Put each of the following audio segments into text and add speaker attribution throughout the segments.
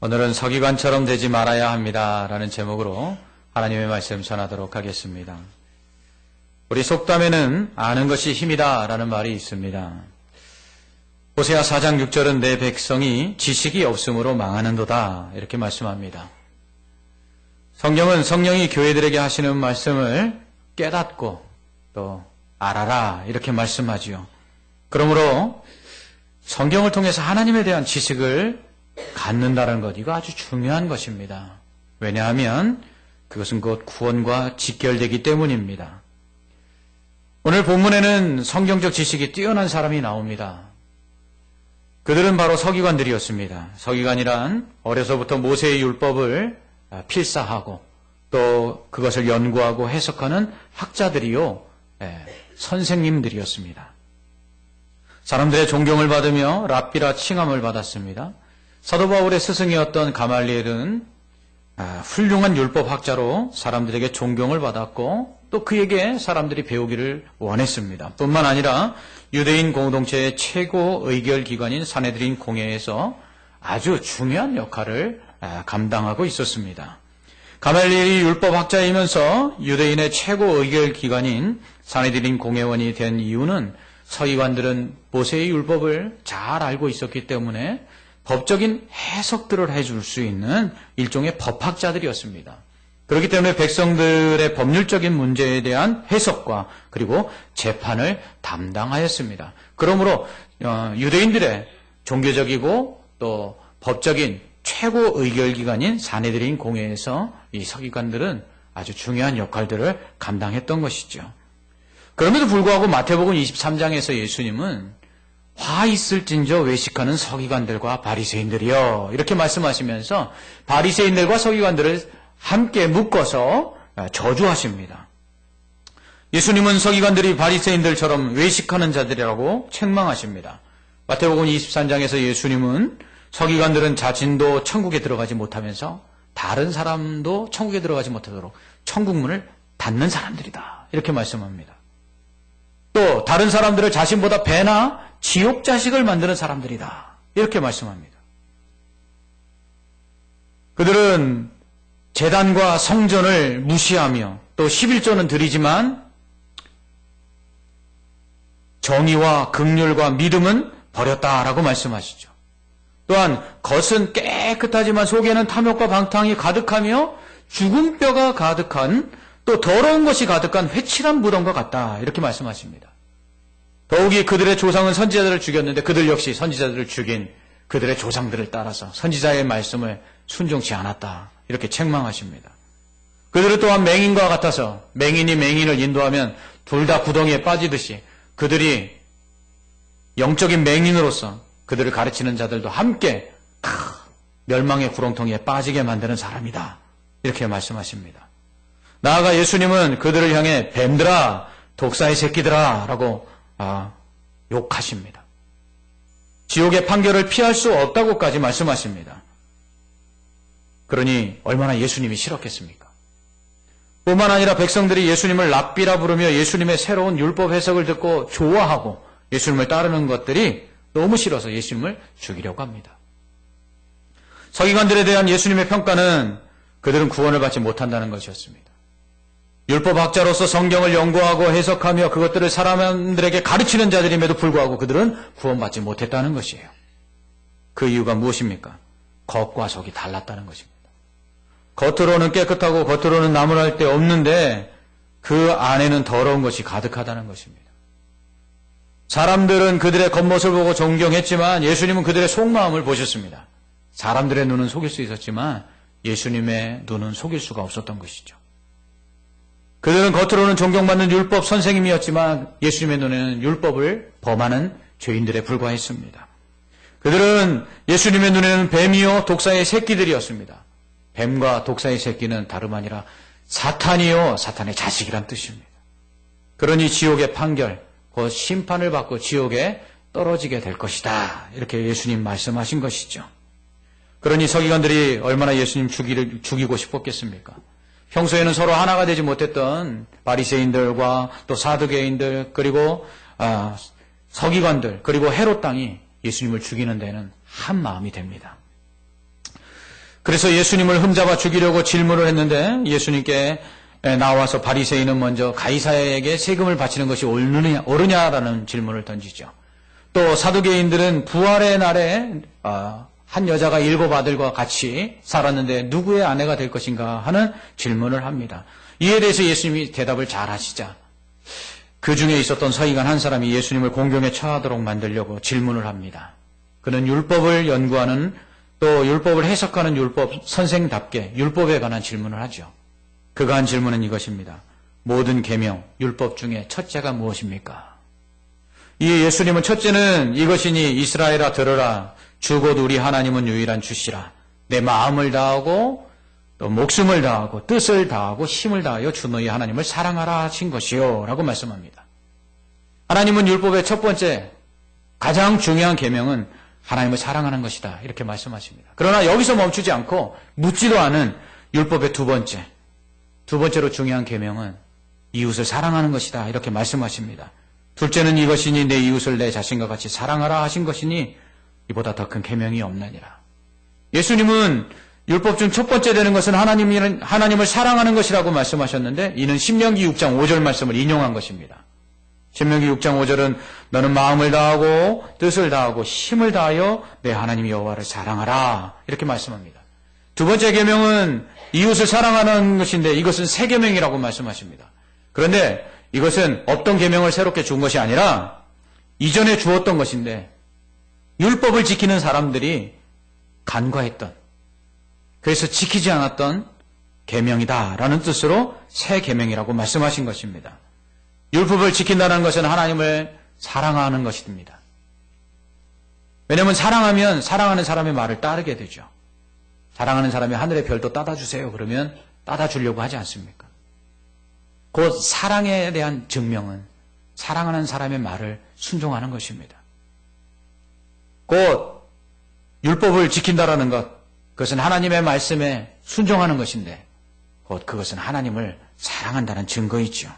Speaker 1: 오늘은 서기관처럼 되지 말아야 합니다 라는 제목으로 하나님의 말씀 전하도록 하겠습니다. 우리 속담에는 아는 것이 힘이다 라는 말이 있습니다. 호세아 4장 6절은 내 백성이 지식이 없으므로 망하는도다 이렇게 말씀합니다. 성경은 성령이 교회들에게 하시는 말씀을 깨닫고 또 알아라 이렇게 말씀하지요. 그러므로 성경을 통해서 하나님에 대한 지식을 갖는다는 것, 이거 아주 중요한 것입니다. 왜냐하면 그것은 곧 구원과 직결되기 때문입니다. 오늘 본문에는 성경적 지식이 뛰어난 사람이 나옵니다. 그들은 바로 서기관들이었습니다. 서기관이란 어려서부터 모세의 율법을 필사하고 또 그것을 연구하고 해석하는 학자들이요, 선생님들이었습니다. 사람들의 존경을 받으며 랍비라 칭함을 받았습니다. 사도 바울의 스승이었던 가말리엘은 훌륭한 율법학자로 사람들에게 존경을 받았고 또 그에게 사람들이 배우기를 원했습니다. 뿐만 아니라 유대인 공동체의 최고 의결기관인 사네드린 공회에서 아주 중요한 역할을 감당하고 있었습니다. 가말리엘이 율법학자이면서 유대인의 최고 의결기관인 사네드린 공회원이 된 이유는 서기관들은 모세의 율법을 잘 알고 있었기 때문에 법적인 해석들을 해줄 수 있는 일종의 법학자들이었습니다. 그렇기 때문에 백성들의 법률적인 문제에 대한 해석과 그리고 재판을 담당하였습니다. 그러므로 유대인들의 종교적이고 또 법적인 최고 의결기관인 사네드린 공회에서 이 서기관들은 아주 중요한 역할들을 감당했던 것이죠. 그럼에도 불구하고 마태복음 23장에서 예수님은 화 있을진저 외식하는 서기관들과 바리새인들이여 이렇게 말씀하시면서 바리새인들과 서기관들을 함께 묶어서 저주하십니다. 예수님은 서기관들이 바리새인들처럼 외식하는 자들이라고 책망하십니다. 마태복음 23장에서 예수님은 서기관들은 자신도 천국에 들어가지 못하면서 다른 사람도 천국에 들어가지 못하도록 천국문을 닫는 사람들이다 이렇게 말씀합니다. 또 다른 사람들을 자신보다 배나 지옥 자식을 만드는 사람들이다 이렇게 말씀합니다. 그들은 제단과 성전을 무시하며 또 11조는 드리지만 정의와 긍휼과 믿음은 버렸다라고 말씀하시죠. 또한 겉은 깨끗하지만 속에는 탐욕과 방탕이 가득하며 죽은 뼈가 가득한 또 더러운 것이 가득한 회칠한 무덤과 같다 이렇게 말씀하십니다. 더욱이 그들의 조상은 선지자들을 죽였는데 그들 역시 선지자들을 죽인 그들의 조상들을 따라서 선지자의 말씀을 순종치 않았다 이렇게 책망하십니다. 그들은 또한 맹인과 같아서 맹인이 맹인을 인도하면 둘 다 구덩이에 빠지듯이 그들이 영적인 맹인으로서 그들을 가르치는 자들도 함께 멸망의 구렁텅이에 빠지게 만드는 사람이다 이렇게 말씀하십니다. 나아가 예수님은 그들을 향해 뱀들아 독사의 새끼들아 라고 욕하십니다. 지옥의 판결을 피할 수 없다고까지 말씀하십니다. 그러니 얼마나 예수님이 싫었겠습니까? 뿐만 아니라 백성들이 예수님을 랍비라 부르며 예수님의 새로운 율법 해석을 듣고 좋아하고 예수님을 따르는 것들이 너무 싫어서 예수님을 죽이려고 합니다. 서기관들에 대한 예수님의 평가는 그들은 구원을 받지 못한다는 것이었습니다. 율법학자로서 성경을 연구하고 해석하며 그것들을 사람들에게 가르치는 자들임에도 불구하고 그들은 구원받지 못했다는 것이에요. 그 이유가 무엇입니까? 겉과 속이 달랐다는 것입니다. 겉으로는 깨끗하고 겉으로는 나무랄 데 없는데 그 안에는 더러운 것이 가득하다는 것입니다. 사람들은 그들의 겉모습을 보고 존경했지만 예수님은 그들의 속마음을 보셨습니다. 사람들의 눈은 속일 수 있었지만 예수님의 눈은 속일 수가 없었던 것이죠. 그들은 겉으로는 존경받는 율법 선생님이었지만 예수님의 눈에는 율법을 범하는 죄인들에 불과했습니다. 그들은 예수님의 눈에는 뱀이요 독사의 새끼들이었습니다. 뱀과 독사의 새끼는 다름 아니라 사탄이요 사탄의 자식이란 뜻입니다. 그러니 지옥의 판결, 곧 심판을 받고 지옥에 떨어지게 될 것이다 이렇게 예수님 말씀하신 것이죠. 그러니 서기관들이 얼마나 예수님 죽이고 싶었겠습니까? 평소에는 서로 하나가 되지 못했던 바리새인들과 또 사두개인들 그리고 서기관들 그리고 헤롯 땅이 예수님을 죽이는 데는 한 마음이 됩니다. 그래서 예수님을 흠잡아 죽이려고 질문을 했는데 예수님께 나와서 바리새인은 먼저 가이사에게 세금을 바치는 것이 옳으냐라는 질문을 던지죠. 또 사두개인들은 부활의 날에 한 여자가 7 아들과 같이 살았는데 누구의 아내가 될 것인가 하는 질문을 합니다. 이에 대해서 예수님이 대답을 잘 하시자 그 중에 있었던 서기관 한 사람이 예수님을 공경에 처하도록 만들려고 질문을 합니다. 그는 율법을 연구하는 또 율법을 해석하는 율법 선생답게 율법에 관한 질문을 하죠. 그가 한 질문은 이것입니다. 모든 계명, 율법 중에 첫째가 무엇입니까? 이 예수님은 첫째는 이것이니 이스라엘아 들으라. 주 곧 우리 하나님은 유일한 주시라. 내 마음을 다하고 또 목숨을 다하고 뜻을 다하고 힘을 다하여 주 너희 하나님을 사랑하라 하신 것이요 라고 말씀합니다. 하나님은 율법의 첫 번째 가장 중요한 계명은 하나님을 사랑하는 것이다 이렇게 말씀하십니다. 그러나 여기서 멈추지 않고 묻지도 않은 율법의 두 번째로 중요한 계명은 이웃을 사랑하는 것이다 이렇게 말씀하십니다. 둘째는 이것이니 내 이웃을 내 자신과 같이 사랑하라 하신 것이니 이보다 더 큰 계명이 없느니라. 예수님은 율법 중 첫 번째 되는 것은 하나님을 사랑하는 것이라고 말씀하셨는데 이는 신명기 6장 5절 말씀을 인용한 것입니다. 신명기 6장 5절은 너는 마음을 다하고 뜻을 다하고 힘을 다하여 내 하나님 여호와를 사랑하라 이렇게 말씀합니다. 두 번째 계명은 이웃을 사랑하는 것인데 이것은 새 계명이라고 말씀하십니다. 그런데 이것은 어떤 계명을 새롭게 준 것이 아니라 이전에 주었던 것인데 율법을 지키는 사람들이 간과했던 그래서 지키지 않았던 계명이다라는 뜻으로 새 계명이라고 말씀하신 것입니다. 율법을 지킨다는 것은 하나님을 사랑하는 것입니다. 왜냐하면 사랑하면 사랑하는 사람의 말을 따르게 되죠. 사랑하는 사람이 하늘의 별도 따다 주세요 그러면 따다 주려고 하지 않습니까? 곧 사랑에 대한 증명은 사랑하는 사람의 말을 순종하는 것입니다. 곧 율법을 지킨다라는 것, 그것은 하나님의 말씀에 순종하는 것인데 곧 그것은 하나님을 사랑한다는 증거이죠.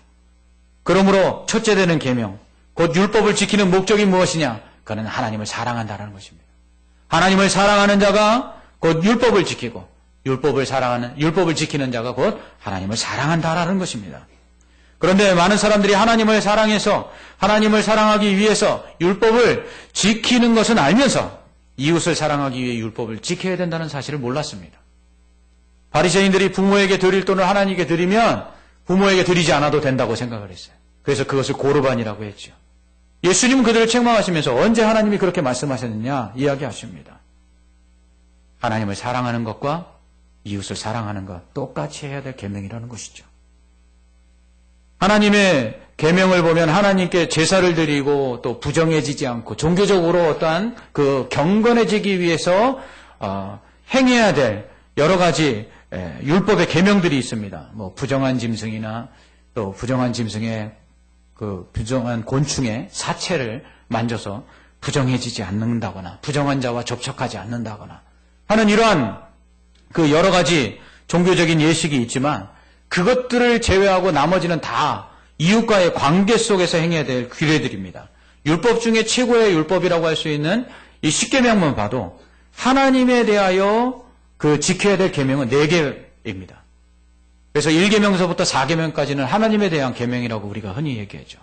Speaker 1: 그러므로 첫째 되는 계명, 곧 율법을 지키는 목적이 무엇이냐? 그는 하나님을 사랑한다는 것입니다. 하나님을 사랑하는 자가 곧 율법을 지키고 율법을 지키는 자가 곧 하나님을 사랑한다라는 것입니다. 그런데 많은 사람들이 하나님을 사랑해서 하나님을 사랑하기 위해서 율법을 지키는 것은 알면서 이웃을 사랑하기 위해 율법을 지켜야 된다는 사실을 몰랐습니다. 바리새인들이 부모에게 드릴 돈을 하나님께 드리면 부모에게 드리지 않아도 된다고 생각을 했어요. 그래서 그것을 고르반이라고 했죠. 예수님은 그들을 책망하시면서 언제 하나님이 그렇게 말씀하셨느냐 이야기하십니다. 하나님을 사랑하는 것과 이웃을 사랑하는 것 똑같이 해야 될 계명이라는 것이죠. 하나님의 계명을 보면 하나님께 제사를 드리고 또 부정해지지 않고 종교적으로 어떠한 그 경건해지기 위해서 행해야 될 여러 가지 율법의 계명들이 있습니다. 뭐 부정한 짐승이나 또 부정한 짐승의 그 부정한 곤충의 사체를 만져서 부정해지지 않는다거나 부정한 자와 접촉하지 않는다거나 하는 이러한 그 여러 가지 종교적인 예식이 있지만 그것들을 제외하고 나머지는 다 이웃과의 관계 속에서 행해야 될 규례들입니다. 율법 중에 최고의 율법이라고 할 수 있는 이 10계명만 봐도 하나님에 대하여 그 지켜야 될 계명은 4개입니다. 그래서 1계명서부터 4계명까지는 하나님에 대한 계명이라고 우리가 흔히 얘기하죠.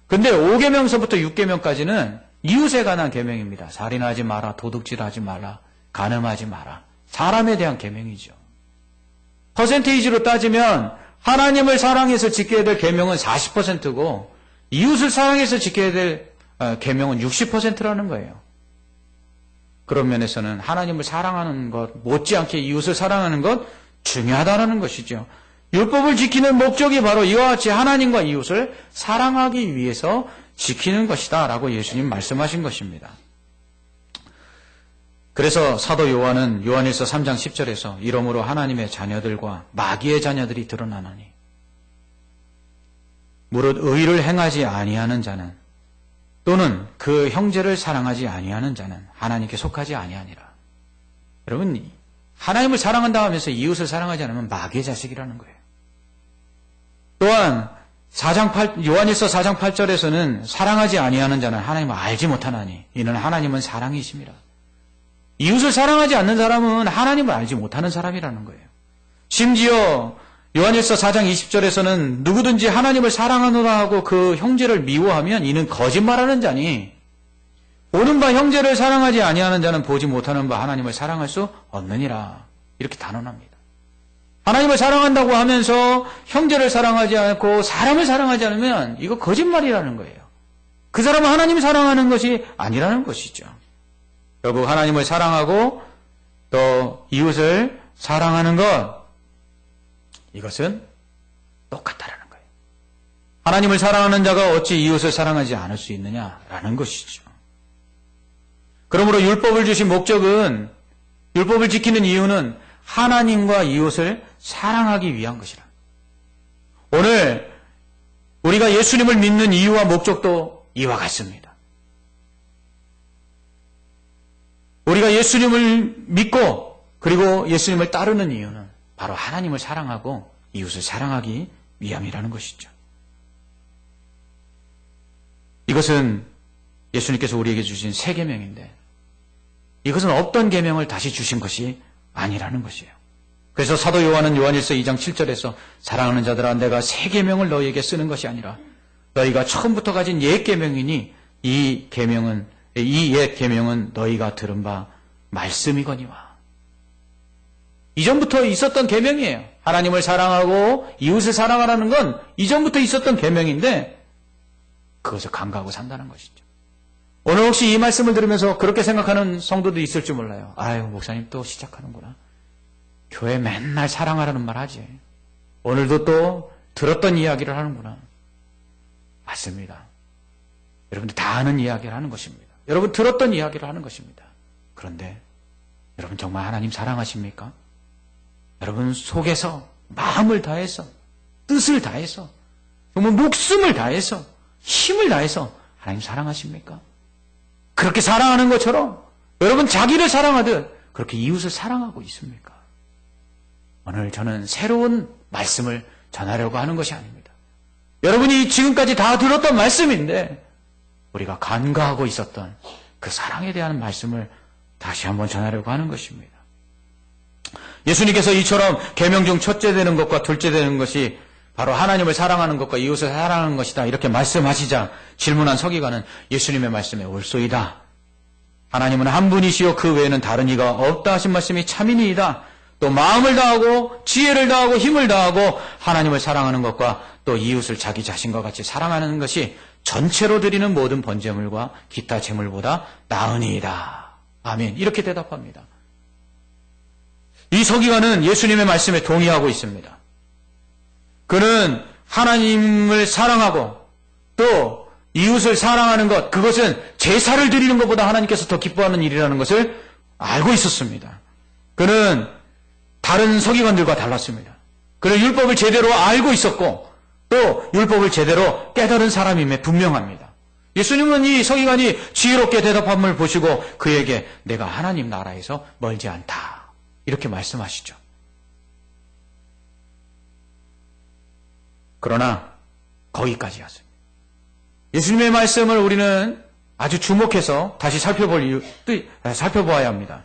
Speaker 1: 근데 5계명서부터 6계명까지는 이웃에 관한 계명입니다. 살인하지 마라, 도둑질하지 마라, 간음하지 마라. 사람에 대한 계명이죠. 퍼센테이지로 따지면 하나님을 사랑해서 지켜야 될 계명은 40%고 이웃을 사랑해서 지켜야 될 계명은 60%라는 거예요. 그런 면에서는 하나님을 사랑하는 것 못지않게 이웃을 사랑하는 것 중요하다는 것이죠. 율법을 지키는 목적이 바로 이와 같이 하나님과 이웃을 사랑하기 위해서 지키는 것이다 라고 예수님 말씀하신 것입니다. 그래서 사도 요한은 요한일서 3장 10절에서 이러므로 하나님의 자녀들과 마귀의 자녀들이 드러나나니 무릇 의를 행하지 아니하는 자는 또는 그 형제를 사랑하지 아니하는 자는 하나님께 속하지 아니하니라. 여러분 하나님을 사랑한다 하면서 이웃을 사랑하지 않으면 마귀의 자식이라는 거예요. 또한 요한일서 4장 8절에서는 사랑하지 아니하는 자는 하나님을 알지 못하나니 이는 하나님은 사랑이심이라. 이웃을 사랑하지 않는 사람은 하나님을 알지 못하는 사람이라는 거예요. 심지어 요한일서 4장 20절에서는 누구든지 하나님을 사랑하노라 하고 그 형제를 미워하면 이는 거짓말하는 자니 보는 바 형제를 사랑하지 아니하는 자는 보지 못하는 바 하나님을 사랑할 수 없느니라. 이렇게 단언합니다. 하나님을 사랑한다고 하면서 형제를 사랑하지 않고 사람을 사랑하지 않으면 이거 거짓말이라는 거예요. 그 사람은 하나님을 사랑하는 것이 아니라는 것이죠. 결국 하나님을 사랑하고 또 이웃을 사랑하는 것, 이것은 똑같다라는 거예요. 하나님을 사랑하는 자가 어찌 이웃을 사랑하지 않을 수 있느냐라는 것이죠. 그러므로 율법을 주신 목적은, 율법을 지키는 이유는 하나님과 이웃을 사랑하기 위한 것이라. 오늘 우리가 예수님을 믿는 이유와 목적도 이와 같습니다. 우리가 예수님을 믿고 그리고 예수님을 따르는 이유는 바로 하나님을 사랑하고 이웃을 사랑하기 위함이라는 것이죠. 이것은 예수님께서 우리에게 주신 새 계명인데 이것은 없던 계명을 다시 주신 것이 아니라는 것이에요. 그래서 사도 요한은 요한일서 2장 7절에서 사랑하는 자들아 내가 새 계명을 너희에게 쓰는 것이 아니라 너희가 처음부터 가진 옛 계명이니 이 옛 계명은 너희가 들은 바 말씀이거니와. 이전부터 있었던 계명이에요. 하나님을 사랑하고 이웃을 사랑하라는 건 이전부터 있었던 계명인데 그것을 간과하고 산다는 것이죠. 오늘 혹시 이 말씀을 들으면서 그렇게 생각하는 성도도 있을지 몰라요. 아유, 목사님 또 시작하는구나. 교회 맨날 사랑하라는 말 하지. 오늘도 또 들었던 이야기를 하는구나. 맞습니다. 여러분들 다 아는 이야기를 하는 것입니다. 여러분 들었던 이야기를 하는 것입니다. 그런데 여러분 정말 하나님 사랑하십니까? 여러분 속에서 마음을 다해서 뜻을 다해서 정말 목숨을 다해서 힘을 다해서 하나님 사랑하십니까? 그렇게 사랑하는 것처럼 여러분 자기를 사랑하듯 그렇게 이웃을 사랑하고 있습니까? 오늘 저는 새로운 말씀을 전하려고 하는 것이 아닙니다. 여러분이 지금까지 다 들었던 말씀인데 우리가 간과하고 있었던 그 사랑에 대한 말씀을 다시 한번 전하려고 하는 것입니다. 예수님께서 이처럼 계명 중 첫째 되는 것과 둘째 되는 것이 바로 하나님을 사랑하는 것과 이웃을 사랑하는 것이다 이렇게 말씀하시자 질문한 서기관은 예수님의 말씀에 옳소이다. 하나님은 한 분이시요 그 외에는 다른 이가 없다 하신 말씀이 참이니이다. 또 마음을 다하고 지혜를 다하고 힘을 다하고 하나님을 사랑하는 것과 또 이웃을 자기 자신과 같이 사랑하는 것이 전체로 드리는 모든 번제물과 기타 제물보다 나으니이다. 아멘. 이렇게 대답합니다. 이 서기관은 예수님의 말씀에 동의하고 있습니다. 그는 하나님을 사랑하고 또 이웃을 사랑하는 것, 그것은 제사를 드리는 것보다 하나님께서 더 기뻐하는 일이라는 것을 알고 있었습니다. 그는 다른 서기관들과 달랐습니다. 그는 율법을 제대로 알고 있었고 또 율법을 제대로 깨달은 사람임에 분명합니다. 예수님은 이 서기관이 지혜롭게 대답함을 보시고 그에게 내가 하나님 나라에서 멀지 않다 이렇게 말씀하시죠. 그러나 거기까지였습니다. 예수님의 말씀을 우리는 아주 주목해서 다시 살펴보아야 합니다.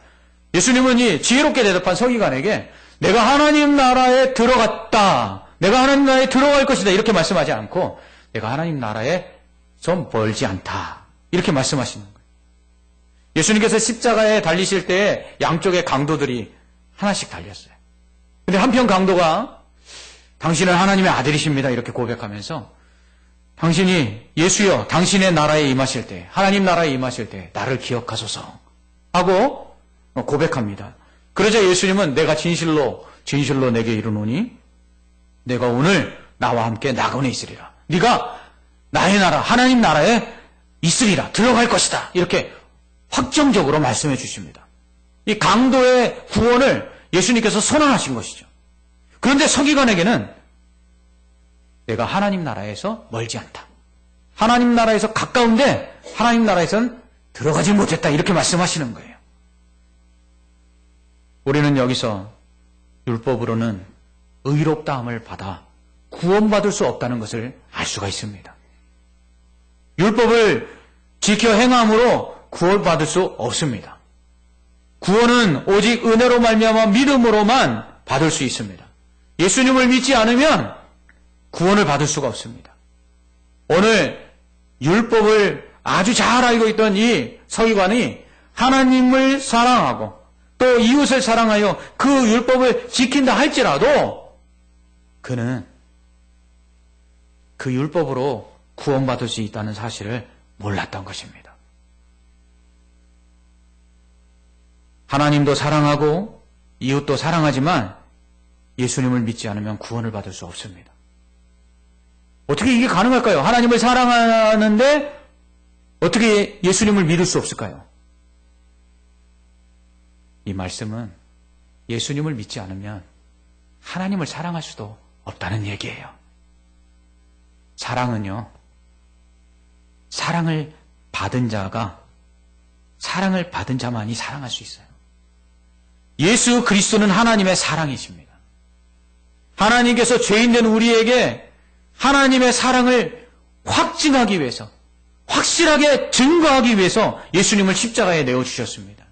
Speaker 1: 예수님은 이 지혜롭게 대답한 서기관에게 내가 하나님 나라에 들어갔다. 내가 하나님 나라에 들어갈 것이다. 이렇게 말씀하지 않고 내가 하나님 나라에서 멀지 않다. 이렇게 말씀하시는 거예요. 예수님께서 십자가에 달리실 때 양쪽에 강도들이 하나씩 달렸어요. 근데 한편 강도가 당신은 하나님의 아들이십니다. 이렇게 고백하면서 당신이 예수여 당신의 나라에 임하실 때 하나님 나라에 임하실 때 나를 기억하소서 하고 고백합니다. 그러자 예수님은 내가 진실로 내게 이르노니 내가 오늘 나와 함께 낙원에 있으리라. 네가 나의 나라 하나님 나라에 있으리라. 들어갈 것이다. 이렇게 확정적으로 말씀해 주십니다. 이 강도의 구원을 예수님께서 선언하신 것이죠. 그런데 서기관에게는 내가 하나님 나라에서 멀지 않다. 하나님 나라에서 가까운데 하나님 나라에선 들어가지 못했다. 이렇게 말씀하시는 거예요. 우리는 여기서 율법으로는 의롭다함을 받아 구원받을 수 없다는 것을 알 수가 있습니다. 율법을 지켜 행함으로 구원받을 수 없습니다. 구원은 오직 은혜로 말미암아 믿음으로만 받을 수 있습니다. 예수님을 믿지 않으면 구원을 받을 수가 없습니다. 오늘 율법을 아주 잘 알고 있던 이 서기관이 하나님을 사랑하고 또 이웃을 사랑하여 그 율법을 지킨다 할지라도 그는 그 율법으로 구원받을 수 있다는 사실을 몰랐던 것입니다. 하나님도 사랑하고 이웃도 사랑하지만 예수님을 믿지 않으면 구원을 받을 수 없습니다. 어떻게 이게 가능할까요? 하나님을 사랑하는데 어떻게 예수님을 믿을 수 없을까요? 이 말씀은 예수님을 믿지 않으면 하나님을 사랑할 수도 없다는 얘기예요. 사랑은요, 사랑을 받은 자만이 사랑할 수 있어요. 예수 그리스도는 하나님의 사랑이십니다. 하나님께서 죄인된 우리에게 하나님의 사랑을 확증하기 위해서, 확실하게 증거하기 위해서 예수님을 십자가에 내어주셨습니다.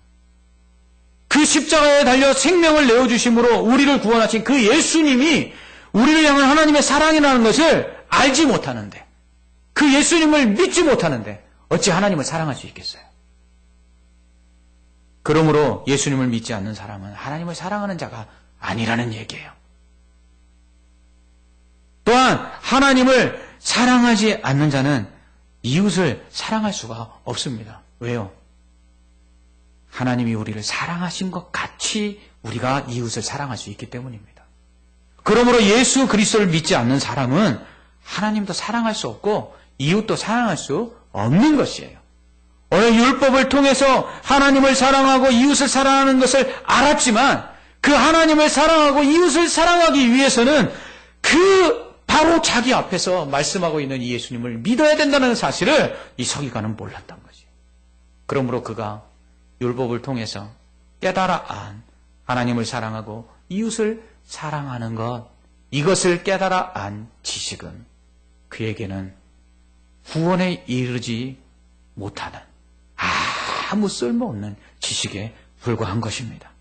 Speaker 1: 그 십자가에 달려 생명을 내어주심으로 우리를 구원하신 그 예수님이 우리를 향한 하나님의 사랑이라는 것을 알지 못하는데, 그 예수님을 믿지 못하는데 어찌 하나님을 사랑할 수 있겠어요? 그러므로 예수님을 믿지 않는 사람은 하나님을 사랑하는 자가 아니라는 얘기예요. 또한 하나님을 사랑하지 않는 자는 이웃을 사랑할 수가 없습니다. 왜요? 하나님이 우리를 사랑하신 것 같이 우리가 이웃을 사랑할 수 있기 때문입니다. 그러므로 예수 그리스도를 믿지 않는 사람은 하나님도 사랑할 수 없고 이웃도 사랑할 수 없는 것이에요. 오늘 율법을 통해서 하나님을 사랑하고 이웃을 사랑하는 것을 알았지만 그 하나님을 사랑하고 이웃을 사랑하기 위해서는 그 바로 자기 앞에서 말씀하고 있는 이 예수님을 믿어야 된다는 사실을 이 서기관은 몰랐던 것이에요. 그러므로 그가 율법을 통해서 깨달아 안 하나님을 사랑하고 이웃을 사랑하는 것, 이것을 깨달아 안 지식은 그에게는 구원에 이르지 못하는 아무 쓸모없는 지식에 불과한 것입니다.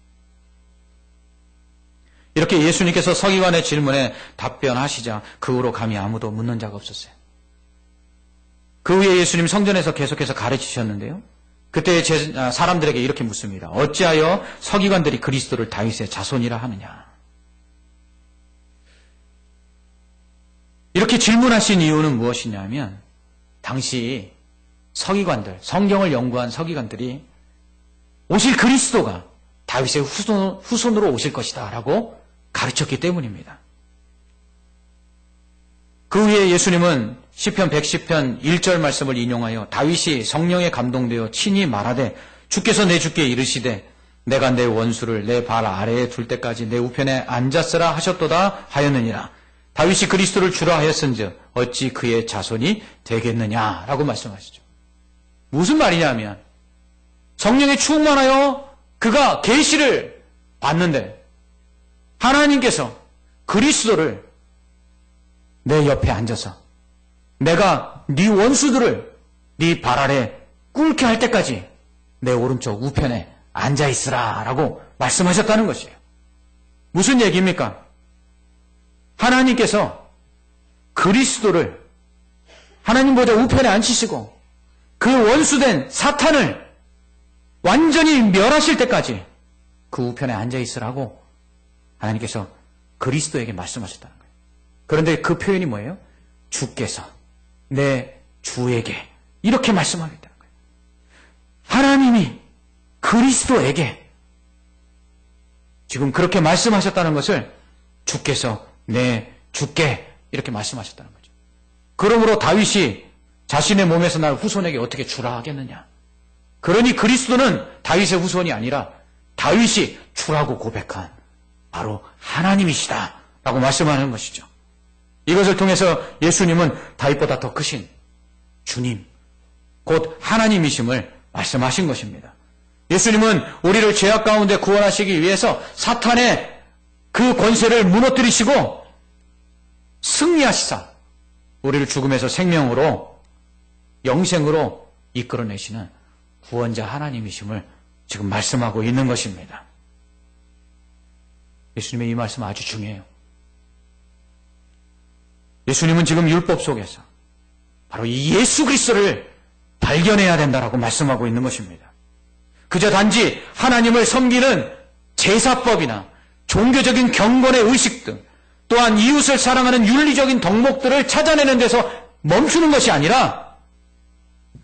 Speaker 1: 이렇게 예수님께서 서기관의 질문에 답변하시자 그 후로 감히 아무도 묻는 자가 없었어요. 그 후에 예수님 성전에서 계속해서 가르치셨는데요. 그때 사람들에게 이렇게 묻습니다. 어찌하여 서기관들이 그리스도를 다윗의 자손이라 하느냐. 이렇게 질문하신 이유는 무엇이냐면 당시 서기관들, 성경을 연구한 서기관들이 오실 그리스도가 다윗의 후손으로 오실 것이다 라고 가르쳤기 때문입니다. 그 후에 예수님은 시편 110편 1절 말씀을 인용하여 다윗이 성령에 감동되어 친히 말하되 주께서 내 주께 이르시되 내가 내 원수를 내 발 아래에 둘 때까지 내 우편에 앉았으라 하셨도다 하였느니라. 다윗이 그리스도를 주라 하였은즉 어찌 그의 자손이 되겠느냐라고 말씀하시죠. 무슨 말이냐면 성령에 충만하여 그가 계시를 받는데 하나님께서 그리스도를 내 옆에 앉아서 내가 네 원수들을 네 발 아래 꿇게 할 때까지 내 오른쪽 우편에 앉아있으라 라고 말씀하셨다는 것이에요. 무슨 얘기입니까? 하나님께서 그리스도를 하나님 보좌 우편에 앉히시고 그 원수된 사탄을 완전히 멸하실 때까지 그 우편에 앉아있으라고 하나님께서 그리스도에게 말씀하셨다는 거예요. 그런데 그 표현이 뭐예요? 주께서 내 주에게 이렇게 말씀하겠다는 거예요. 하나님이 그리스도에게 지금 그렇게 말씀하셨다는 것을 주께서 내 주께 이렇게 말씀하셨다는 거죠. 그러므로 다윗이 자신의 몸에서 날 후손에게 어떻게 주라 하겠느냐. 그러니 그리스도는 다윗의 후손이 아니라 다윗이 주라고 고백한 바로 하나님이시다 라고 말씀하는 것이죠. 이것을 통해서 예수님은 다윗보다 더 크신 주님, 곧 하나님이심을 말씀하신 것입니다. 예수님은 우리를 죄악 가운데 구원하시기 위해서 사탄의 그 권세를 무너뜨리시고 승리하시사 우리를 죽음에서 생명으로 영생으로 이끌어내시는 구원자 하나님이심을 지금 말씀하고 있는 것입니다. 예수님의 이 말씀 아주 중요해요. 예수님은 지금 율법 속에서 바로 이 예수 그리스도를 발견해야 된다라고 말씀하고 있는 것입니다. 그저 단지 하나님을 섬기는 제사법이나 종교적인 경건의 의식 등 또한 이웃을 사랑하는 윤리적인 덕목들을 찾아내는 데서 멈추는 것이 아니라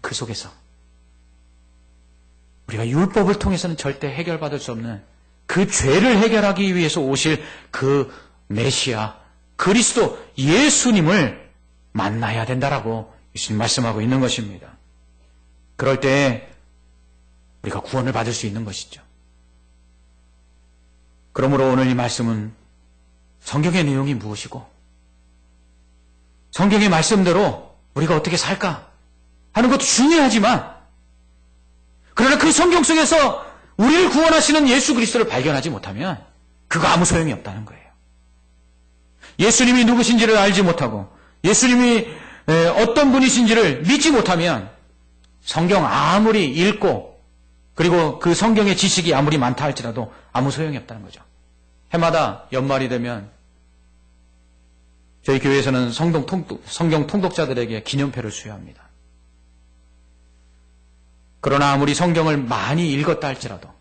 Speaker 1: 그 속에서 우리가 율법을 통해서는 절대 해결받을 수 없는 그 죄를 해결하기 위해서 오실 그 메시아 그리스도 예수님을 만나야 된다라고 예수님 말씀하고 있는 것입니다. 그럴 때 우리가 구원을 받을 수 있는 것이죠. 그러므로 오늘 이 말씀은 성경의 내용이 무엇이고 성경의 말씀대로 우리가 어떻게 살까 하는 것도 중요하지만 그러나 그 성경 속에서 우리를 구원하시는 예수 그리스도를 발견하지 못하면 그거 아무 소용이 없다는 거예요. 예수님이 누구신지를 알지 못하고 예수님이 어떤 분이신지를 믿지 못하면 성경 아무리 읽고 그리고 그 성경의 지식이 아무리 많다 할지라도 아무 소용이 없다는 거죠. 해마다 연말이 되면 저희 교회에서는 성경 통독자들에게 기념표를 수여합니다. 그러나 아무리 성경을 많이 읽었다 할지라도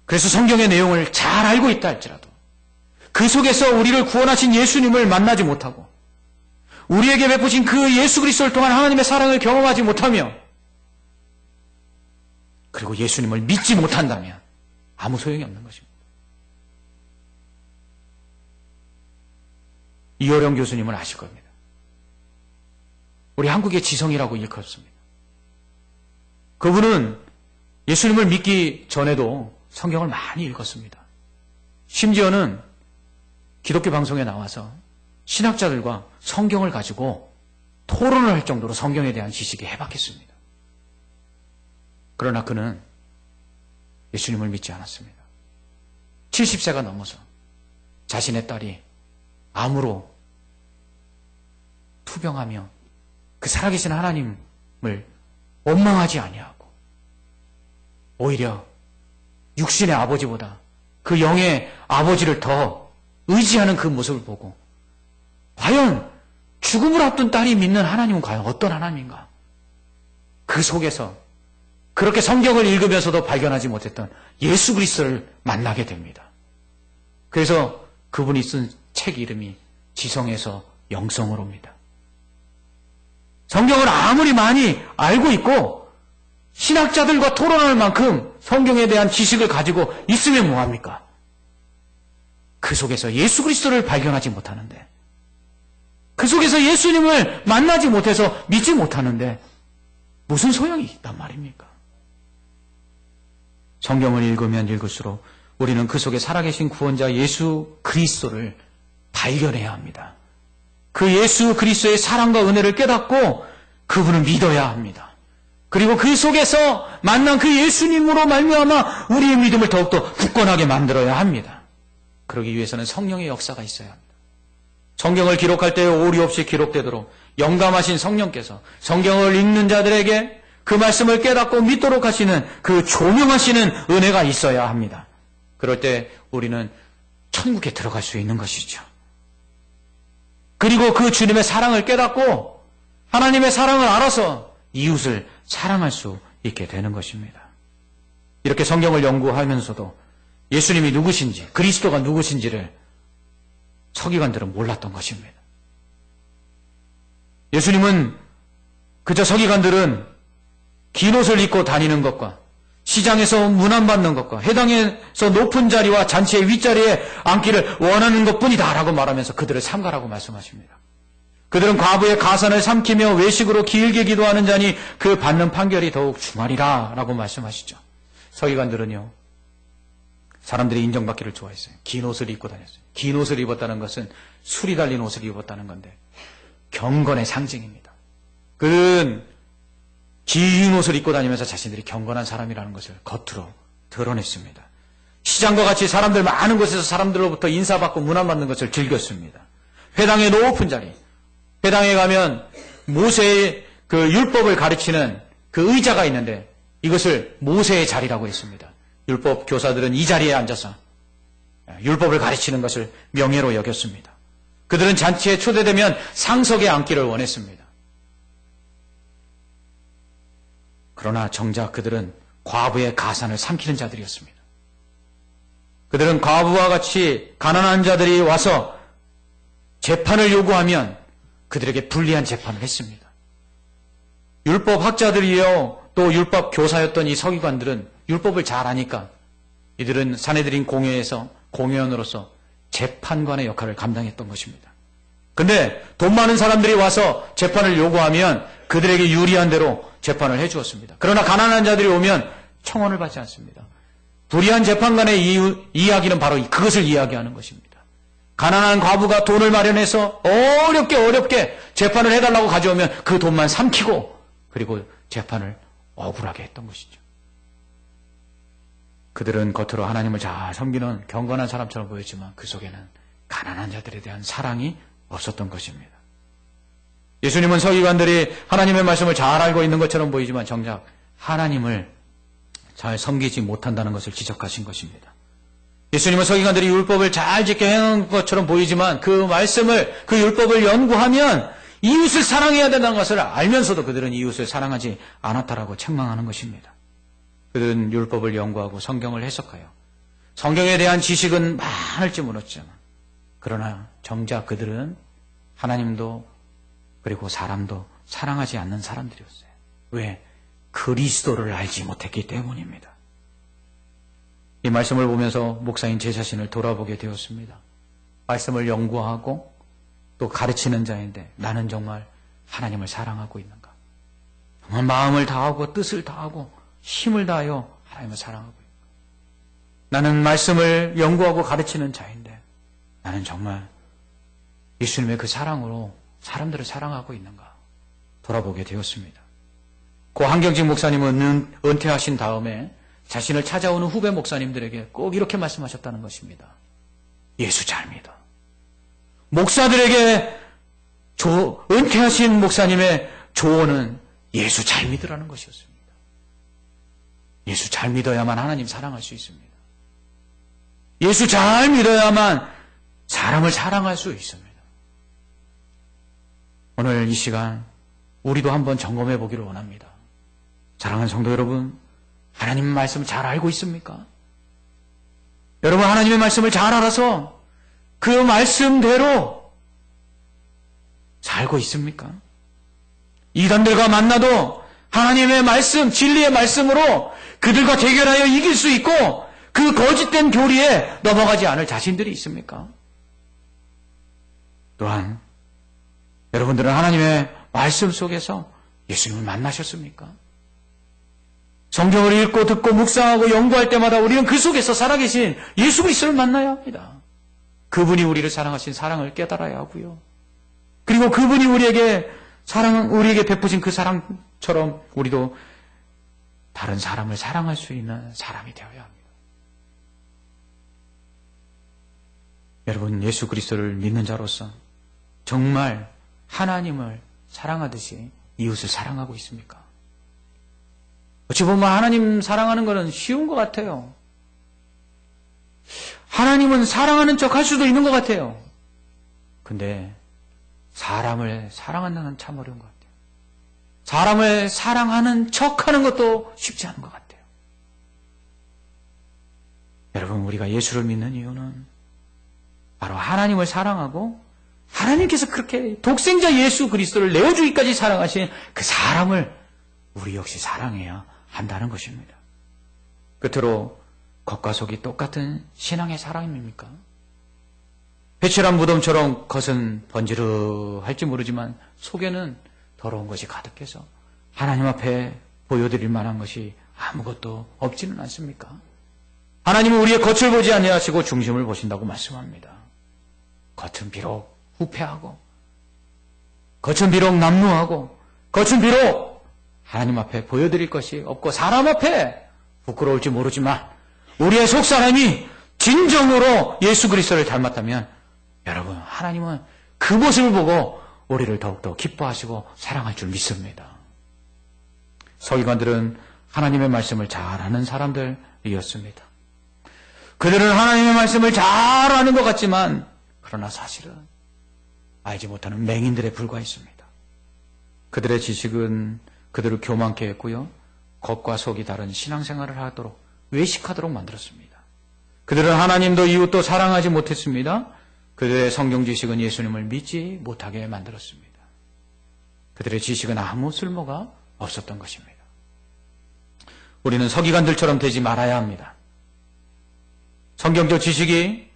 Speaker 1: 그래서 성경의 내용을 잘 알고 있다 할지라도 그 속에서 우리를 구원하신 예수님을 만나지 못하고 우리에게 베푸신 그 예수 그리스도를 통한 하나님의 사랑을 경험하지 못하며 그리고 예수님을 믿지 못한다면 아무 소용이 없는 것입니다. 이호령 교수님을 아실 겁니다. 우리 한국의 지성이라고 일컫습니다. 그분은 예수님을 믿기 전에도 성경을 많이 읽었습니다. 심지어는 기독교 방송에 나와서 신학자들과 성경을 가지고 토론을 할 정도로 성경에 대한 지식이 해박했습니다. 그러나 그는 예수님을 믿지 않았습니다. 70세가 넘어서 자신의 딸이 암으로 투병하며 그 살아계신 하나님을 원망하지 아니하고 오히려 육신의 아버지보다 그 영의 아버지를 더 의지하는 그 모습을 보고 과연 죽음을 앞둔 딸이 믿는 하나님은 과연 어떤 하나님인가? 그 속에서 그렇게 성경을 읽으면서도 발견하지 못했던 예수 그리스도를 만나게 됩니다. 그래서 그분이 쓴 책 이름이 지성에서 영성으로입니다. 성경을 아무리 많이 알고 있고 신학자들과 토론할 만큼 성경에 대한 지식을 가지고 있으면 뭐합니까? 그 속에서 예수 그리스도를 발견하지 못하는데 그 속에서 예수님을 만나지 못해서 믿지 못하는데 무슨 소용이 있단 말입니까? 성경을 읽으면 읽을수록 우리는 그 속에 살아계신 구원자 예수 그리스도를 발견해야 합니다. 그 예수 그리스도의 사랑과 은혜를 깨닫고 그분을 믿어야 합니다. 그리고 그 속에서 만난 그 예수님으로 말미암아 우리의 믿음을 더욱더 굳건하게 만들어야 합니다. 그러기 위해서는 성령의 역사가 있어야 합니다. 성경을 기록할 때 오류 없이 기록되도록 영감하신 성령께서 성경을 읽는 자들에게 그 말씀을 깨닫고 믿도록 하시는 그 조명하시는 은혜가 있어야 합니다. 그럴 때 우리는 천국에 들어갈 수 있는 것이죠. 그리고 그 주님의 사랑을 깨닫고 하나님의 사랑을 알아서 이웃을 사랑할 수 있게 되는 것입니다. 이렇게 성경을 연구하면서도 예수님이 누구신지 그리스도가 누구신지를 서기관들은 몰랐던 것입니다. 예수님은 그저 서기관들은 긴 옷을 입고 다니는 것과 시장에서 문안받는 것과 회당에서 높은 자리와 잔치의 윗자리에 앉기를 원하는 것뿐이다 라고 말하면서 그들을 삼가라고 말씀하십니다. 그들은 과부의 가산을 삼키며 외식으로 길게 기도하는 자니 그 받는 판결이 더욱 중하리라 라고 말씀하시죠. 서기관들은요 사람들이 인정받기를 좋아했어요. 긴 옷을 입고 다녔어요. 긴 옷을 입었다는 것은 술이 달린 옷을 입었다는 건데 경건의 상징입니다. 그들은 긴 옷을 입고 다니면서 자신들이 경건한 사람이라는 것을 겉으로 드러냈습니다. 시장과 같이 사람들 많은 곳에서 사람들로부터 인사받고 문안받는 것을 즐겼습니다. 회당의 높은 자리, 회당에 가면 모세의 그 율법을 가르치는 그 의자가 있는데 이것을 모세의 자리라고 했습니다. 율법 교사들은 이 자리에 앉아서 율법을 가르치는 것을 명예로 여겼습니다. 그들은 잔치에 초대되면 상석에 앉기를 원했습니다. 그러나 정작 그들은 과부의 가산을 삼키는 자들이었습니다. 그들은 과부와 같이 가난한 자들이 와서 재판을 요구하면 그들에게 불리한 재판을 했습니다. 율법 학자들이요, 또 율법 교사였던 이 서기관들은 율법을 잘 아니까 이들은 산헤드린 공회에서 공회원으로서 재판관의 역할을 감당했던 것입니다. 근데 돈 많은 사람들이 와서 재판을 요구하면 그들에게 유리한 대로 재판을 해주었습니다. 그러나 가난한 자들이 오면 청원을 받지 않습니다. 불의한 재판관의 이야기는 바로 그것을 이야기하는 것입니다. 가난한 과부가 돈을 마련해서 어렵게 재판을 해달라고 가져오면 그 돈만 삼키고 그리고 재판을 억울하게 했던 것이죠. 그들은 겉으로 하나님을 잘 섬기는 경건한 사람처럼 보였지만 그 속에는 가난한 자들에 대한 사랑이 없었던 것입니다. 예수님은 서기관들이 하나님의 말씀을 잘 알고 있는 것처럼 보이지만 정작 하나님을 잘 섬기지 못한다는 것을 지적하신 것입니다. 예수님은 서기관들이 율법을 잘 지켜 행한 것처럼 보이지만 그 말씀을, 그 율법을 연구하면 이웃을 사랑해야 된다는 것을 알면서도 그들은 이웃을 사랑하지 않았다라고 책망하는 것입니다. 그들은 율법을 연구하고 성경을 해석하여 성경에 대한 지식은 많을지 모르지만 그러나 정작 그들은 하나님도 그리고 사람도 사랑하지 않는 사람들이었어요. 왜? 그리스도를 알지 못했기 때문입니다. 이 말씀을 보면서 목사인 제 자신을 돌아보게 되었습니다. 말씀을 연구하고 또 가르치는 자인데 나는 정말 하나님을 사랑하고 있는가? 정말 마음을 다하고 뜻을 다하고 힘을 다하여 하나님을 사랑하고 있는가? 나는 말씀을 연구하고 가르치는 자인데 나는 정말 예수님의 그 사랑으로 사람들을 사랑하고 있는가? 돌아보게 되었습니다. 고 한경직 목사님은 은퇴하신 다음에 자신을 찾아오는 후배 목사님들에게 꼭 이렇게 말씀하셨다는 것입니다. 예수 잘 믿어. 목사들에게 은퇴하신 목사님의 조언은 예수 잘 믿으라는 것이었습니다. 예수 잘 믿어야만 하나님 사랑할 수 있습니다. 예수 잘 믿어야만 사람을 사랑할 수 있습니다. 오늘 이 시간 우리도 한번 점검해 보기를 원합니다. 사랑하는 성도 여러분, 하나님 말씀 잘 알고 있습니까? 여러분 하나님의 말씀을 잘 알아서 그 말씀대로 살고 있습니까? 이단들과 만나도 하나님의 말씀, 진리의 말씀으로 그들과 대결하여 이길 수 있고 그 거짓된 교리에 넘어가지 않을 자신들이 있습니까? 또한 여러분들은 하나님의 말씀 속에서 예수님을 만나셨습니까? 성경을 읽고 듣고 묵상하고 연구할 때마다 우리는 그 속에서 살아계신 예수 그리스도를 만나야 합니다. 그분이 우리를 사랑하신 사랑을 깨달아야 하고요. 그리고 그분이 우리에게 베푸신 그 사랑처럼 우리도 다른 사람을 사랑할 수 있는 사람이 되어야 합니다. 여러분 예수 그리스도를 믿는 자로서 정말 하나님을 사랑하듯이 이웃을 사랑하고 있습니까? 어찌 보면 하나님 사랑하는 것은 쉬운 것 같아요. 하나님은 사랑하는 척 할 수도 있는 것 같아요. 근데 사람을 사랑한다는 건 참 어려운 것 같아요. 사람을 사랑하는 척 하는 것도 쉽지 않은 것 같아요. 여러분 우리가 예수를 믿는 이유는 바로 하나님을 사랑하고 하나님께서 그렇게 독생자 예수 그리스도를 내어주기까지 사랑하신 그 사람을 우리 역시 사랑해야 한다는 것입니다. 끝으로 겉과 속이 똑같은 신앙의 사랑입니까? 회칠한 무덤처럼 겉은 번지르할지 모르지만 속에는 더러운 것이 가득해서 하나님 앞에 보여드릴 만한 것이 아무것도 없지는 않습니까? 하나님은 우리의 겉을 보지 아니하시고 중심을 보신다고 말씀합니다. 겉은 비록 후패하고 겉은 비록 남루하고 겉은 비록 하나님 앞에 보여드릴 것이 없고 사람 앞에 부끄러울지 모르지만 우리의 속사람이 진정으로 예수 그리스도를 닮았다면 여러분 하나님은 그 모습을 보고 우리를 더욱더 기뻐하시고 사랑할 줄 믿습니다. 서기관들은 하나님의 말씀을 잘 아는 사람들이었습니다. 그들은 하나님의 말씀을 잘 아는 것 같지만 그러나 사실은 알지 못하는 맹인들에 불과했습니다. 그들의 지식은 그들을 교만케 했고요. 겉과 속이 다른 신앙생활을 하도록 외식하도록 만들었습니다. 그들은 하나님도 이웃도 사랑하지 못했습니다. 그들의 성경 지식은 예수님을 믿지 못하게 만들었습니다. 그들의 지식은 아무 쓸모가 없었던 것입니다. 우리는 서기관들처럼 되지 말아야 합니다. 성경적 지식이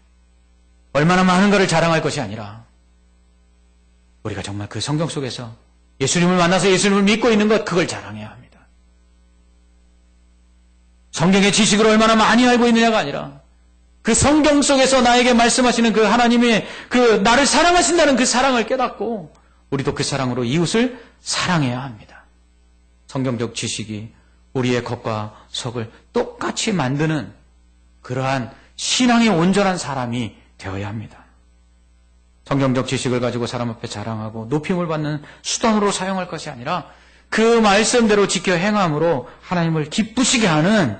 Speaker 1: 얼마나 많은가를 자랑할 것이 아니라 우리가 정말 그 성경 속에서 예수님을 만나서 예수님을 믿고 있는 것, 그걸 자랑해야 합니다. 성경의 지식을 얼마나 많이 알고 있느냐가 아니라 그 성경 속에서 나에게 말씀하시는 그 하나님의 그 나를 사랑하신다는 그 사랑을 깨닫고 우리도 그 사랑으로 이웃을 사랑해야 합니다. 성경적 지식이 우리의 겉과 속을 똑같이 만드는 그러한 신앙의 온전한 사람이 되어야 합니다. 성경적 지식을 가지고 사람 앞에 자랑하고 높임을 받는 수단으로 사용할 것이 아니라 그 말씀대로 지켜 행함으로 하나님을 기쁘시게 하는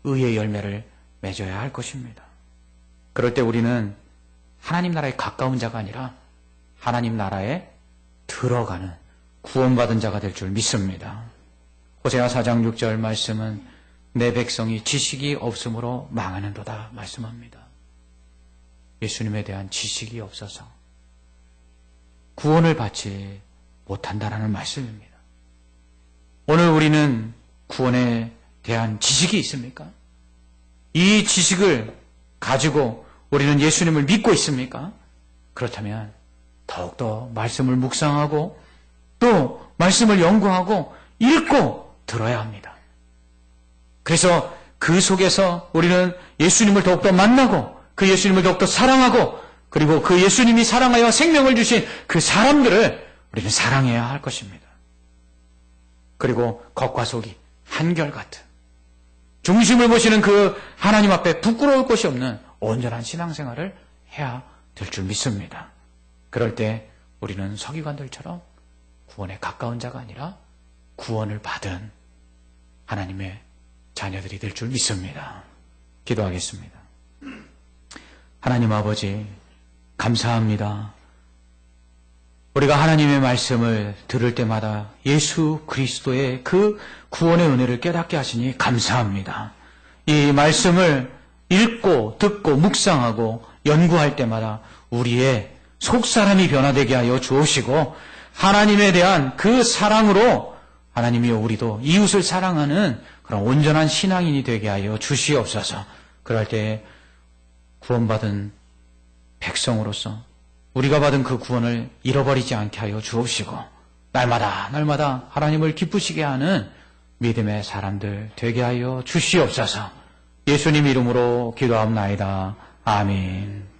Speaker 1: 의의 열매를 맺어야 할 것입니다. 그럴 때 우리는 하나님 나라에 가까운 자가 아니라 하나님 나라에 들어가는 구원받은 자가 될 줄 믿습니다. 호세아 4장 6절 말씀은 내 백성이 지식이 없으므로 망하는도다 말씀합니다. 예수님에 대한 지식이 없어서 구원을 받지 못한다라는 말씀입니다. 오늘 우리는 구원에 대한 지식이 있습니까? 이 지식을 가지고 우리는 예수님을 믿고 있습니까? 그렇다면 더욱더 말씀을 묵상하고 또 말씀을 연구하고 읽고 들어야 합니다. 그래서 그 속에서 우리는 예수님을 더욱더 만나고 그 예수님을 더욱더 사랑하고 그리고 그 예수님이 사랑하여 생명을 주신 그 사람들을 우리는 사랑해야 할 것입니다. 그리고 겉과 속이 한결같은 중심을 보시는 그 하나님 앞에 부끄러울 것이 없는 온전한 신앙생활을 해야 될 줄 믿습니다. 그럴 때 우리는 서기관들처럼 구원에 가까운 자가 아니라 구원을 받은 하나님의 자녀들이 될 줄 믿습니다. 기도하겠습니다. 하나님 아버지, 감사합니다. 우리가 하나님의 말씀을 들을 때마다 예수 그리스도의 그 구원의 은혜를 깨닫게 하시니 감사합니다. 이 말씀을 읽고 듣고 묵상하고 연구할 때마다 우리의 속사람이 변화되게 하여 주옵시고 하나님에 대한 그 사랑으로 하나님이여 우리도 이웃을 사랑하는 그런 온전한 신앙인이 되게 하여 주시옵소서. 그럴 때 구원받은 백성으로서 우리가 받은 그 구원을 잃어버리지 않게 하여 주옵시고 날마다 하나님을 기쁘시게 하는 믿음의 사람들 되게 하여 주시옵소서. 예수님 이름으로 기도합나이다. 아멘.